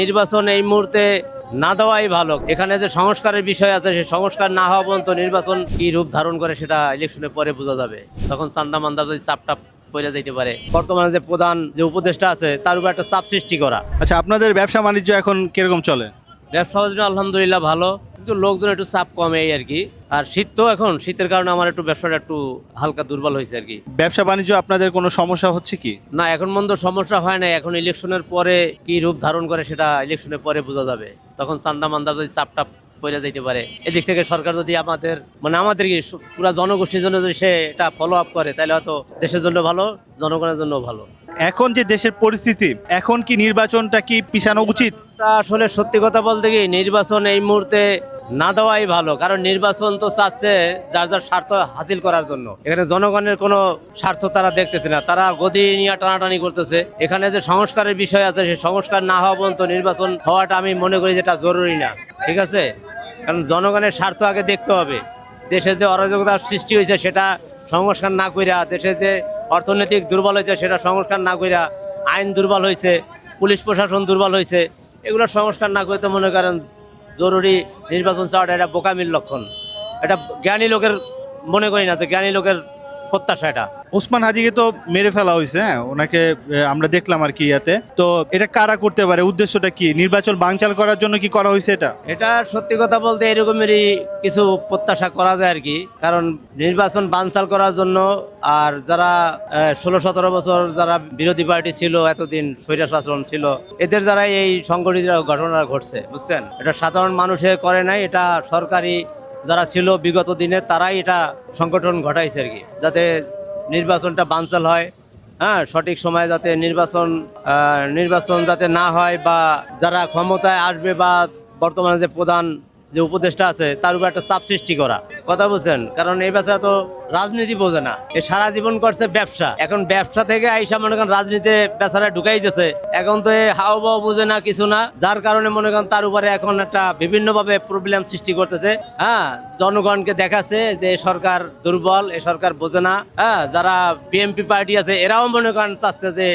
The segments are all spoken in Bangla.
নির্বাচন এই মুহূর্তে না দেওয়াই ভালো। এখানে যে সংস্কারের বিষয় আছে, সেই সংস্কার না হওয়া পর্যন্ত নির্বাচন কি রূপ ধারণ করে সেটা ইলেকশনের পরে বোঝা যাবে। তখন চান্দা মান্দা যদি চাপটাপ পড়ে যাইতে পারে। বর্তমানে যে প্রধান যে উপদেষ্টা আছে তার উপর একটা চাপ সৃষ্টি করা। আচ্ছা, আপনাদের ব্যবসা বাণিজ্য এখন কিরকম চলে? ব্যবসা বাণিজ্য আলহামদুলিল্লাহ ভালো, কিন্তু লোকজন একটু চাপ কমে এই আর কি। আর শীত তো এখন, শীতের কারণে আমার একটু ব্যবসাটা একটু হালকা দুর্বল হয়েছে আর কি। ব্যবসা বাণিজ্য আপনাদের কোনো সমস্যা হচ্ছে কি? না, এখন পর্যন্ত সমস্যা হয় না। এখন ইলেকশনের পরে কি রূপ ধারণ করে সেটা ইলেকশনের পরে বোঝা যাবে। তখন চান্দা মান্দা যদি চাপটাপ পড়ে যাইতে পারে, এদিক থেকে সরকার যদি আমাদের কি পুরো জনগোষ্ঠীর জন্য যদি সে এটা ফলো আপ করে, তাহলে হয়তো দেশের জন্য ভালো, জনগণের জন্য ভালো। এখন যে দেশের পরিস্থিতি, এখন কি নির্বাচনটা কি পিছানো উচিত? তা আসলে সত্যি কথা বলতে কি, নির্বাচন এই মুহূর্তে না দেওয়াই ভালো। কারণ নির্বাচন তো চাচ্ছে যার যার স্বার্থ হাসিল করার জন্য। এখানে জনগণের কোনো স্বার্থ তারা দেখতেছে না, তারা গদি নিয়ে টানাটানি করতেছে। এখানে যে সংস্কারের বিষয় আছে, সেই সংস্কার না হওয়া পর্যন্ত নির্বাচন হওয়াটা আমি মনে করি যেটা জরুরি না। ঠিক আছে, কারণ জনগণের স্বার্থ আগে দেখতে হবে। দেশে যে অরাজকতার সৃষ্টি হয়েছে সেটা সংস্কার না কইরা, দেশে যে অর্থনৈতিক দুর্বল হয়েছে সেটা সংস্কার না কইরা, আইন দুর্বল হয়েছে, পুলিশ প্রশাসন দুর্বল হয়েছে, এগুলো সংস্কার না করে তো মনে করেন জরুরি নির্বাচন চাওয়াটা এটা বোকামির লক্ষণ। এটা জ্ঞানী লোকের মনে করি না যে জ্ঞানী লোকের প্রত্যাশা এটা। ওসমান হাদিকে তো মেরে ফেলা হয়েছে, হ্যাঁ, ওনাকে আমরা দেখলাম আর কি ইয়াতে। তো এটা কারা করতে পারে? উদ্দেশ্যটা কি? নির্বাচন বানচাল করার জন্য কি করা হয়েছে এটা? এটা সত্যি কথা বলতে এরকমেরই কিছু প্রত্যাশা করা যায় আর কি। কারণ নির্বাচন বানচাল করার জন্য, আর যারা 16-17 বছর যারা বিরোধী পার্টি ছিল, এতদিন স্বৈর শাসন ছিল, এদের দ্বারা এই সংগঠিত ঘটনা ঘটছে, বুঝছেন। এটা সাধারণ মানুষে করে নাই, এটা সরকারি যারা ছিল বিগত দিনে তারাই এটা সংগঠন ঘটাইছে আর কি, যাতে নির্বাচনটা বানচাল হয়। হ্যাঁ, সঠিক সময়ে যাতে নির্বাচন যাতে না হয়, বা যারা ক্ষমতায় আসবে বা বর্তমানে যে প্রধান যে উপদেষ্টা আছে তার উপর একটা চাপ সৃষ্টি করা। কথা বুঝছেন, কারণ এই বেচারা তো রাজনীতি বোঝে না, এ সারা জীবন করছে ব্যবসা। এখন ব্যবসা থেকে আইসা মনে করেন রাজনীতিতে বেচারা ঢুকাই গেছে। এখন তো এ হাওয়া বুঝে না, কিছু না, যার কারণে মনে করেন তার উপরে এখন একটা বিভিন্নভাবে প্রবলেম সৃষ্টি করতেছে। হ্যাঁ, জনগণকে দেখাচ্ছে যে এ সরকার দুর্বল, এ সরকার বোঝে না। হ্যাঁ, যারা বিএনপি পার্টি আছে এরাও মনে করেন চাচ্ছে যে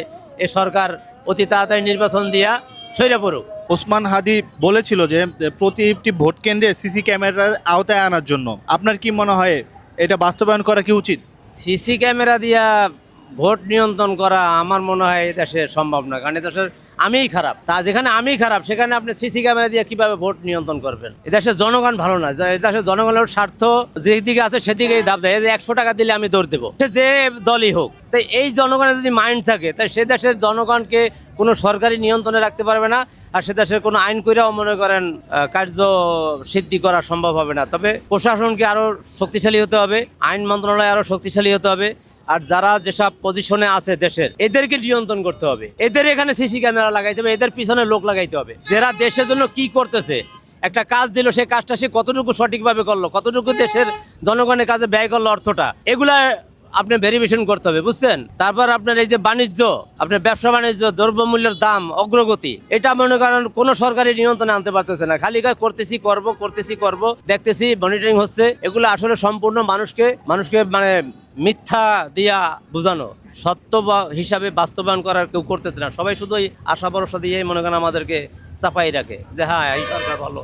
এ সরকার অতি তাড়াতাড়ি নির্বাচন দিয়া সইরা পড়ুক। ওসমান হাদি বলেছিল যে প্রতিটি ভোট কেন্দ্রে সিসি ক্যামেরার আওতায় আনার জন্য। আপনার কি মনে হয় এটা বাস্তবায়ন করা কি উচিত? সিসি ক্যামেরা দিয়া ভোট নিয়ন্ত্রণ করা আমার মনে হয় এই দেশে সম্ভব না। কারণ এদেশের আমিই খারাপ, তা যেখানে আমি খারাপ সেখানে আপনি সিসি ক্যামেরা দিয়ে কিভাবে ভোট নিয়ন্ত্রণ করবেন? এদেশের জনগণ ভালো না, এদেশের জনগণের স্বার্থ যেদিকে আছে সেদিকেই দাব দেয়। 100 টাকা দিলে আমি দৌড় দেবো, সে যে দলই হোক। তাই এই জনগণের যদি মাইন্ড থাকে, তাই সে দেশের জনগণকে কোনো সরকারি নিয়ন্ত্রণে রাখতে পারবে না। আর সে দেশের কোনো আইন কইরাও মনে করেন কার্য সিদ্ধি করা সম্ভব হবে না। তবে প্রশাসনকে আরো শক্তিশালী হতে হবে, আইন মন্ত্রণালয় আরো শক্তিশালী হতে হবে। আর যারা যেসব পজিশনে আছে দেশের, এদেরকে নিয়ন্ত্রণ করতে হবে। এদের এখানে সিসি ক্যামেরা লাগাইতে হবে, এদের পিছনে লোক লাগাইতে হবে, যারা দেশের জন্য কি করতেছে। একটা কাজ দিল, সেই কাজটা সে কতটুকু সঠিকভাবে করলো, কতটুকু দেশের জনগণের কাজে ব্যয় করলো অর্থটা, এগুলা আপনি ভেরিফিকেশন করতে হবে, বুঝছেন। তারপর আপনার এই যে বাণিজ্য, আপনার ব্যবসা বাণিজ্য, দ্রব্যমূল্যের দাম অগ্রগতি, এটা মনে করেন কোনো সরকারি নিয়ন্ত্রণে আনতে পারতেছে না। খালি করতেছি করব, দেখতেছি মনিটরিং হচ্ছে। এগুলো আসলে সম্পূর্ণ মানুষকে মানে মিথ্যা দিয়া বুঝানো, সত্য হিসাবে বাস্তবায়ন করার কেউ করতেছে না। সবাই শুধু আশা ভরসা দিয়ে মনে করেন আমাদেরকে চাপাই রাখে যে হ্যাঁ এই সরকার ভালো।